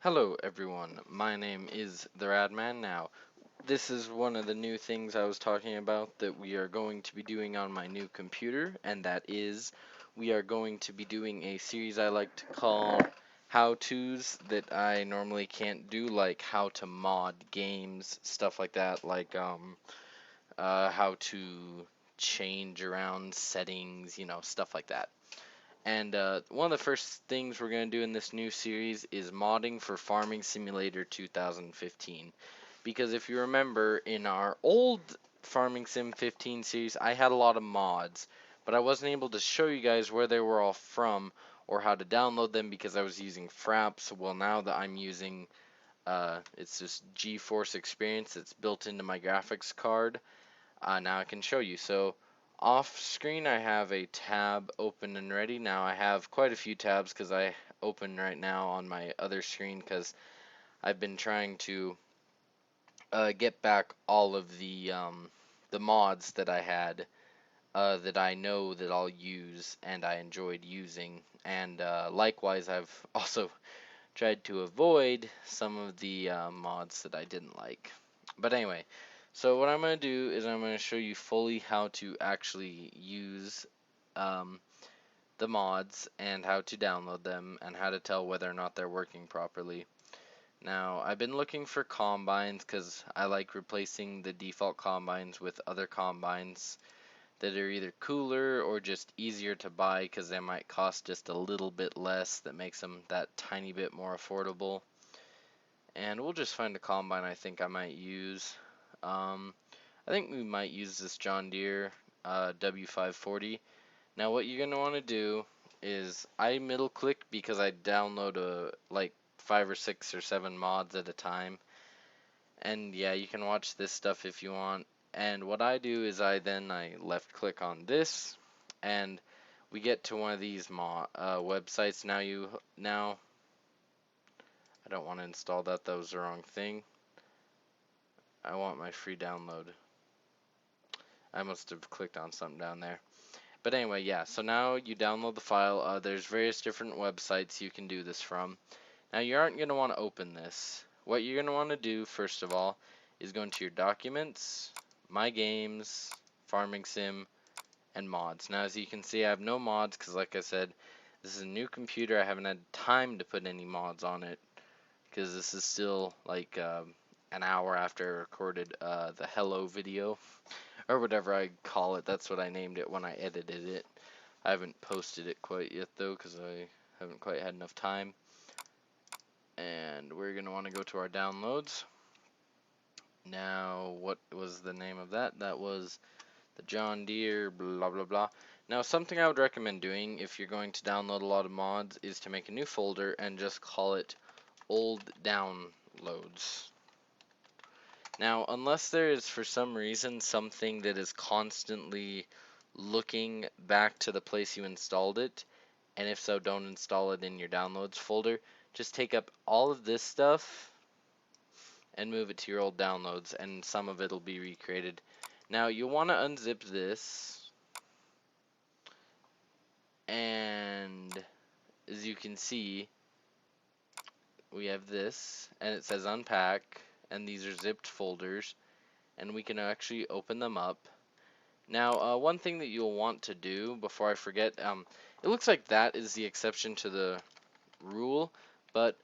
Hello everyone, my name is the Radman. Now, this is one of the new things I was talking about that we are going to be doing on my new computer, and that is we are going to be doing a series I like to call how-tos that I normally can't do, like how to mod games, stuff like that, like how to change around settings, stuff like that. And one of the first things we're going to do in this new series is modding for Farming Simulator 2015. Because if you remember, in our old Farming Sim 15 series, I had a lot of mods, but I wasn't able to show you guys where they were all from or how to download them because I was using Fraps. Well, now that I'm using, it's just GeForce Experience that's built into my graphics card, now I can show you. So off screen I have a tab open and ready. Now I have quite a few tabs because I open right now on my other screen because I've been trying to get back all of the mods that I had that I know that I'll use and I enjoyed using, and likewise I've also tried to avoid some of the mods that I didn't like. But anyway, so what I'm going to do is I'm going to show you fully how to actually use um, the mods and how to download them and how to tell whether or not they're working properly. Now, I've been looking for combines because I like replacing the default combines with other combines that are either cooler or just easier to buy because they might cost just a little bit less, that makes them that tiny bit more affordable. And we'll just find a combine I think I might use. I think we might use this John Deere W540. Now what you're going to want to do is I middle click because I download like 5 or 6 or 7 mods at a time. And yeah, you can watch this stuff if you want. And what I do is I left click on this, and we get to one of these websites. Now I don't want to install that. That was the wrong thing. I want my free download. I must have clicked on something down there. But anyway, yeah. So now you download the file. There's various different websites you can do this from. Now you aren't going to want to open this. What you're going to want to do first of all is go into your documents, my games, farming sim, and mods. Now as you can see I have no mods because like I said this is a new computer. I haven't had time to put any mods on it because this is still like an hour after I recorded the hello video or whatever I call it. That's what I named it when I edited it. I haven't posted it quite yet though because I haven't quite had enough time. And we're going to want to go to our downloads. Now, what was the name of that? That was the John Deere blah blah blah. Now, something I would recommend doing if you're going to download a lot of mods is to make a new folder and just call it old downloads. Now, unless there is for some reason something that is constantly looking back to the place you installed it, and if so, don't install it in your downloads folder. Just take up all of this stuff and move it to your old downloads, and some of it will be recreated. Now you'll want to unzip this, and as you can see we have this and it says unpack, and these are zipped folders, and we can actually open them up. Now one thing that you'll want to do before I forget, it looks like that is the exception to the rule, but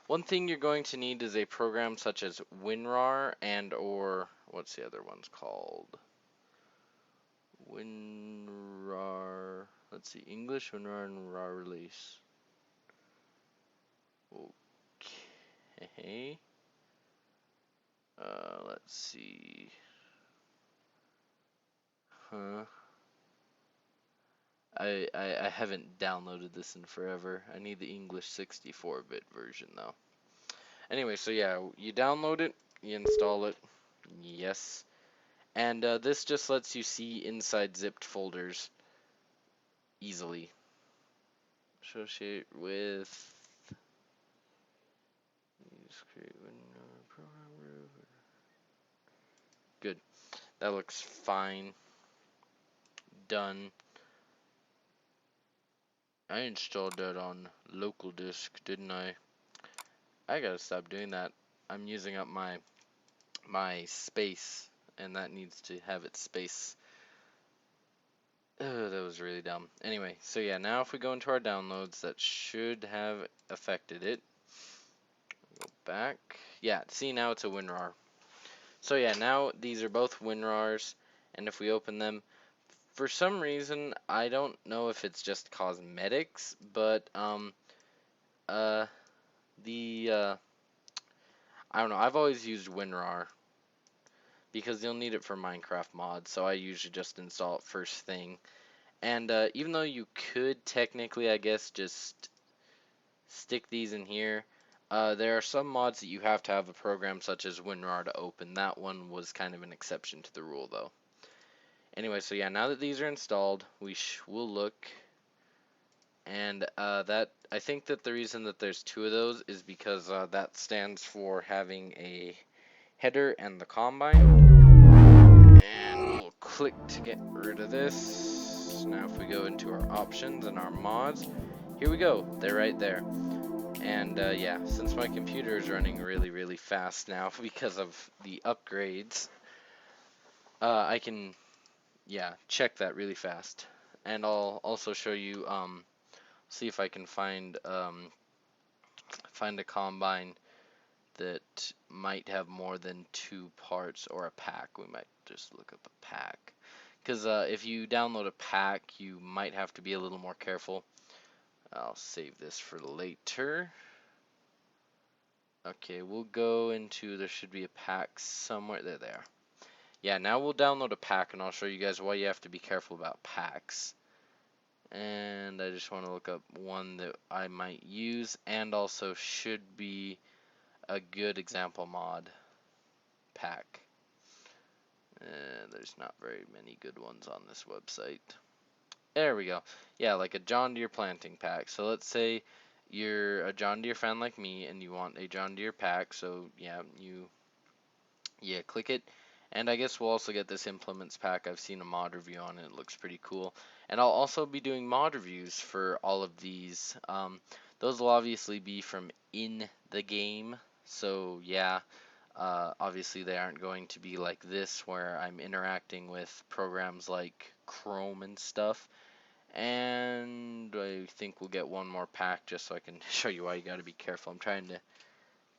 one thing you're going to need is a program such as WinRAR and or what's the other one's called? WinRAR. Let's see, English WinRAR and RAR release. Okay. Let's see. Huh. I haven't downloaded this in forever. I need the English 64-bit version though. Anyway, so yeah, you download it, you install it, yes, and this just lets you see inside zipped folders easily. Associate with good. That looks fine. Done. I installed that on local disk, didn't I? I gotta stop doing that. I'm using up my space, and that needs to have its space. Oh, that was really dumb. Anyway, so yeah, now if we go into our downloads, that should have affected it. Go back. Yeah, see, now it's a WinRAR. So yeah, now these are both WinRARs, and if we open them, for some reason, I don't know if it's just cosmetics, but uh the I don't know, I've always used WinRAR because you'll need it for Minecraft mods, so I usually just install it first thing. And even though you could technically, I guess, just stick these in here, there are some mods that you have to have a program such as WinRAR to open. That one was kind of an exception to the rule, though. Anyway, so yeah, now that these are installed, we'll look, and that I think that the reason that there's two of those is because that stands for having a header and the combine. And we'll click to get rid of this. Now if we go into our options and our mods, here we go. They're right there. And yeah, since my computer is running really fast now because of the upgrades, I can, yeah, check that really fast. And I'll also show you, see if I can find a combine that might have more than two parts or a pack. We might just look up a pack. Because if you download a pack, you might have to be a little more careful. I'll save this for later. Okay, we'll go into, there should be a pack somewhere. There. Yeah, now we'll download a pack, and I'll show you guys why you have to be careful about packs. And I just want to look up one that I might use, and also should be a good example mod pack. There's not very many good ones on this website. There we go. Yeah, like a John Deere planting pack. So let's say you're a John Deere fan like me and you want a John Deere pack. So yeah, click it. And I guess we'll also get this implements pack. I've seen a mod review on it. It looks pretty cool. And I'll also be doing mod reviews for all of these. Those will obviously be from in the game. So yeah, obviously they aren't going to be like this where I'm interacting with programs like Chrome and stuff. And I think we'll get one more pack just so I can show you why you gotta be careful. I'm trying to...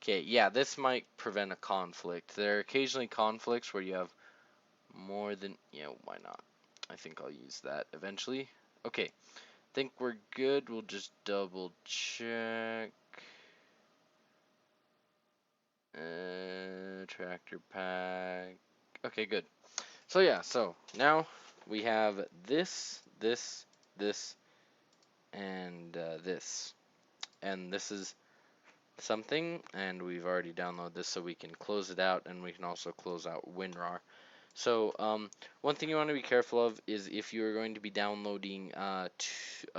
Okay, yeah, this might prevent a conflict. There are occasionally conflicts where you have more than... Yeah, why not? I think I'll use that eventually. Okay, think we're good. We'll just double check. Tractor pack. Okay, good. So yeah, so now we have this, and this. And this is something, and we've already downloaded this, so we can close it out, and we can also close out WinRAR. So one thing you want to be careful of is if you're going to be downloading a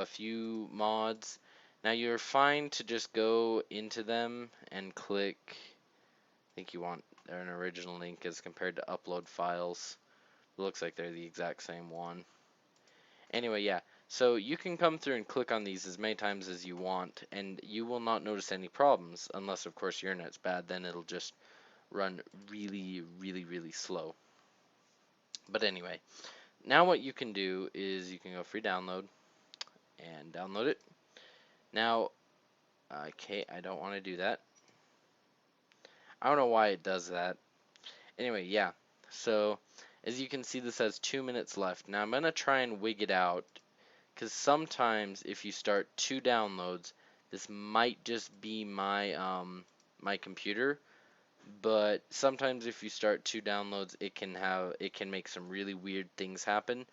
few mods. Now you're fine to just go into them and click. I think you want an original link as compared to upload files. It looks like they're the exact same one. Anyway, yeah. So you can come through and click on these as many times as you want, and you will not notice any problems, unless of course your internet's bad, then it'll just run really slow. But anyway, now what you can do is you can go free download and download it. Now, okay, I don't want to do that. I don't know why it does that. Anyway, yeah. So, as you can see, this has 2 minutes left. Now I'm going to try and wig it out, because sometimes if you start 2 downloads, this might just be my my computer, but sometimes if you start 2 downloads, it can make some really weird things happen.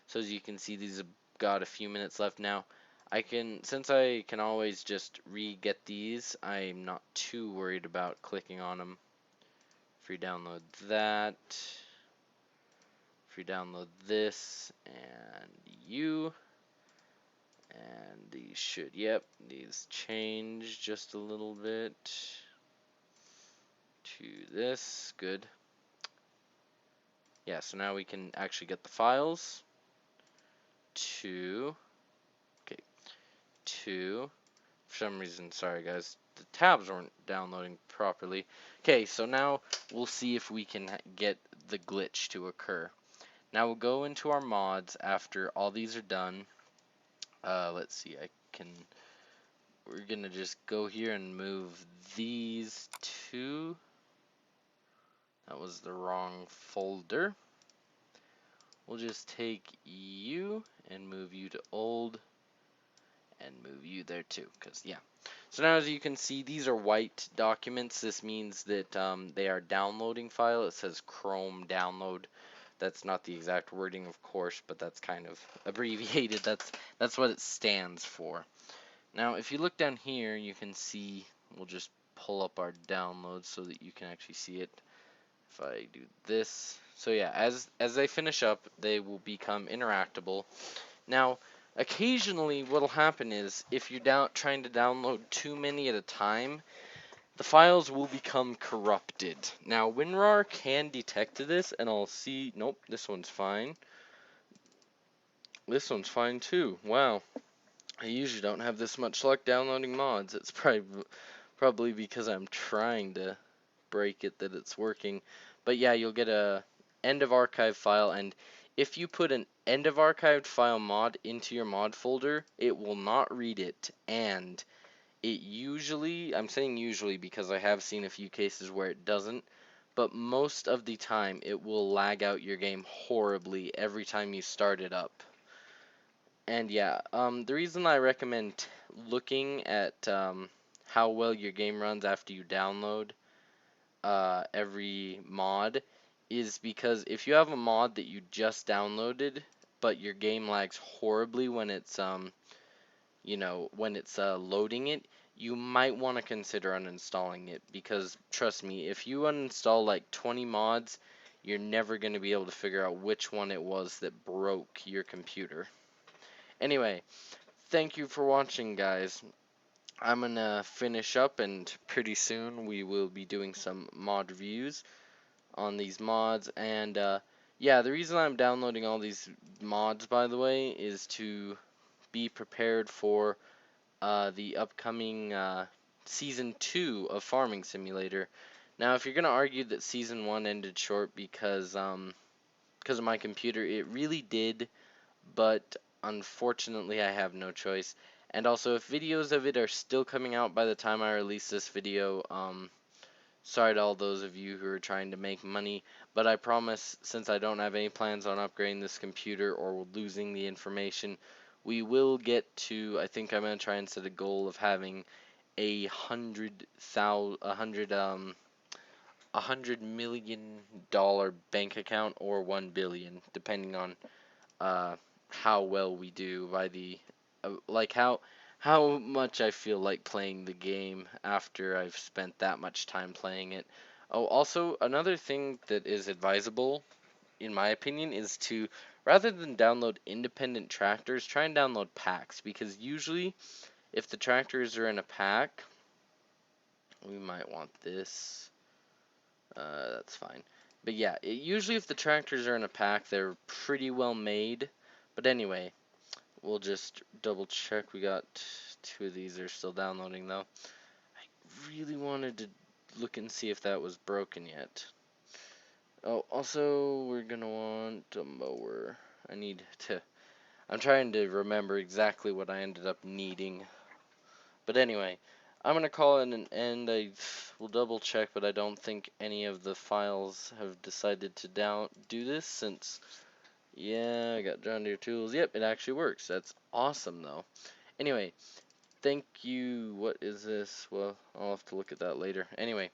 So as you can see, these have got a few minutes left now. Since I can always just re-get these, I'm not too worried about clicking on them. Free download that. Free download this and you. And these should, yep, these change just a little bit to this. Good. Yeah, so now we can actually get the files to, okay, to, for some reason, sorry guys, the tabs weren't downloading properly. Okay, so now we'll see if we can get the glitch to occur. Now we'll go into our mods after all these are done. Let's see, we're gonna just go here and move these two. That was the wrong folder. We'll just take you and move you to old and move you there too, because yeah. So now as you can see, these are white documents. This means that they are downloading file. It says Chrome download. That's not the exact wording, of course, but that's kind of abbreviated. That's what it stands for. Now, if you look down here, you can see, we'll just pull up our downloads so that you can actually see it. If I do this, so yeah, as they finish up, they will become interactable. Now, occasionally, what'll happen is if you're trying to download too many at a time, the files will become corrupted. Now, WinRAR can detect this, and I'll see. Nope, this one's fine. This one's fine too. Wow. I usually don't have this much luck downloading mods. It's probably because I'm trying to break it that it's working. But yeah, you'll get a end of archive file, and if you put an end of archived file mod into your mod folder, it will not read it, and it usually, I'm saying usually because I have seen a few cases where it doesn't, but most of the time it will lag out your game horribly every time you start it up. And yeah, the reason I recommend looking at how well your game runs after you download every mod is because if you have a mod that you just downloaded, but your game lags horribly when it's loading it, you might want to consider uninstalling it, because trust me, if you uninstall like 20 mods, you're never going to be able to figure out which one it was that broke your computer. Anyway, thank you for watching, guys. I'm gonna finish up, and pretty soon we will be doing some mod reviews on these mods. And yeah, the reason I'm downloading all these mods, by the way, is to be prepared for the upcoming Season 2 of Farming Simulator. Now, if you're gonna argue that Season 1 ended short because of my computer, it really did, but unfortunately I have no choice. And also, if videos of it are still coming out by the time I release this video, sorry to all those of you who are trying to make money, but I promise, since I don't have any plans on upgrading this computer or losing the information, we will get to, I think I'm going to try and set a goal of having $100 million bank account, or 1 billion, depending on how well we do by the like how much I feel like playing the game after I've spent that much time playing it. Oh, also another thing that is advisable, in my opinion, is to, rather than download independent tractors, try and download packs, because usually if the tractors are in a pack, we might want this. That's fine. But yeah, usually if the tractors are in a pack, they're pretty well made. But anyway, we'll just double check. We got 2 of these are still downloading though. I really wanted to look and see if that was broken yet. Oh, also we're gonna want a mower. I'm trying to remember exactly what I ended up needing. But anyway, I'm gonna call it an end. I will double check, but I don't think any of the files have decided to do this, since yeah, I got John Deere tools. Yep, it actually works. That's awesome, though. Anyway, thank you. What is this? Well, I'll have to look at that later. Anyway,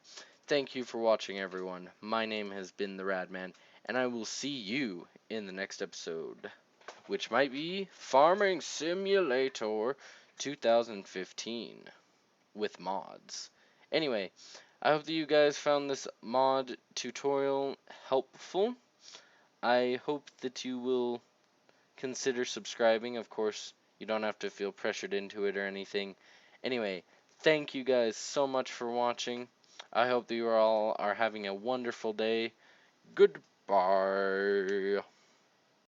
thank you for watching, everyone. My name has been the Radman, and I will see you in the next episode, which might be Farming Simulator 2015 with mods. Anyway, I hope that you guys found this mod tutorial helpful. I hope that you will consider subscribing. Of course, you don't have to feel pressured into it or anything. Anyway, thank you guys so much for watching. I hope that you all are having a wonderful day. Goodbye.